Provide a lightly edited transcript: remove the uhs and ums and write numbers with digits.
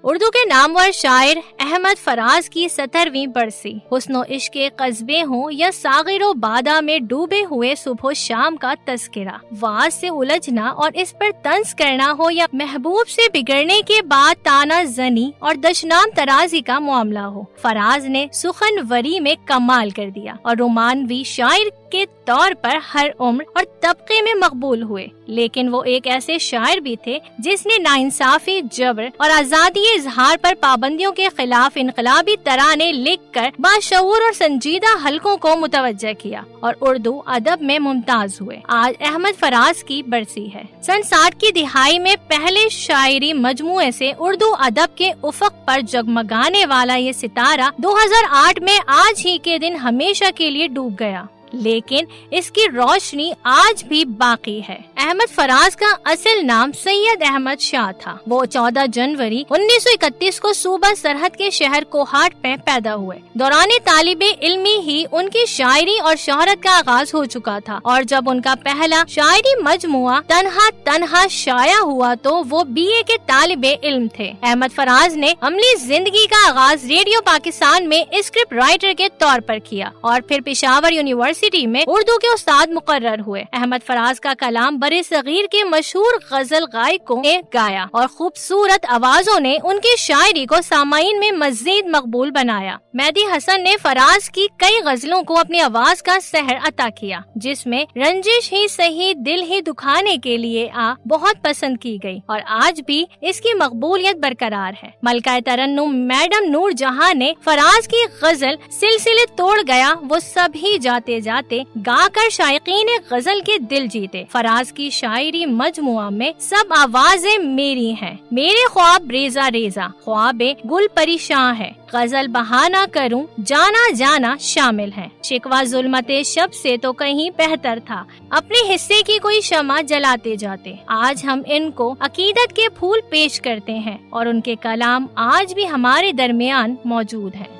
اردو کے نامور شاعر احمد فراز کی 17ویں برسی حسن و عشق کے قصبے ہوں یا ساغر و بادہ میں ڈوبے ہوئے صبح و شام کا تذکرہ، واز سے الجھنا اور اس پر طنز کرنا ہو یا محبوب سے بگڑنے کے بعد تانا زنی اور دشنام ترازی کا معاملہ ہو، فراز نے سخن وری میں کمال کر دیا اور رومانوی شاعر کے طور پر ہر عمر اور طبقے میں مقبول ہوئے، لیکن وہ ایک ایسے شاعر بھی تھے جس نے ناانصافی، جبر اور آزادی اظہار پر پابندیوں کے خلاف انقلابی ترانے لکھ کر باشعور اور سنجیدہ حلقوں کو متوجہ کیا اور اردو ادب میں ممتاز ہوئے۔ آج احمد فراز کی برسی ہے۔ سن 60 کی دہائی میں پہلے شاعری مجموعے سے اردو ادب کے افق پر جگمگانے والا یہ ستارہ 2008 میں آج ہی کے دن ہمیشہ کے لیے ڈوب گیا، لیکن اس کی روشنی آج بھی باقی ہے۔ احمد فراز کا اصل نام سید احمد شاہ تھا۔ وہ 14 جنوری 1931 کو صوبہ سرحد کے شہر کوہاٹ میں پیدا ہوئے۔ دوران طالب علمی ہی ان کی شاعری اور شہرت کا آغاز ہو چکا تھا، اور جب ان کا پہلا شاعری مجموعہ تنہا شائع ہوا تو وہ BA کے طالب علم تھے۔ احمد فراز نے عملی زندگی کا آغاز ریڈیو پاکستان میں اسکرپٹ رائٹر کے طور پر کیا اور پھر پشاور یونیورسٹی میں اردو کے استاد مقرر ہوئے۔ احمد فراز کا کلام برِ صغیر کے مشہور غزل گائکوں نے گایا اور خوبصورت آوازوں نے ان کی شاعری کو سامعین میں مزید مقبول بنایا۔ مہدی حسن نے فراز کی کئی غزلوں کو اپنی آواز کا سحر عطا کیا، جس میں رنجش ہی سہی دل ہی دکھانے کے لیے بہت پسند کی گئی اور آج بھی اس کی مقبولیت برقرار ہے۔ ملکہ ترنم میڈم نور جہاں نے فراز کی غزل سلسلے توڑ گیا وہ سب ہی جاتے جاتے گا کر شائقین غزل کے دل جیتے۔ فراز کی شاعری مجموعہ میں سب آوازیں میری ہیں، میرے خواب ریزہ ریزہ، خواب گل پریشان ہے، غزل بہانہ کروں، جانا جانا شامل ہے، شکوہ ظلمت شب سے تو کہیں بہتر تھا، اپنے حصے کی کوئی شمع جلاتے جاتے۔ آج ہم ان کو عقیدت کے پھول پیش کرتے ہیں اور ان کے کلام آج بھی ہمارے درمیان موجود ہیں۔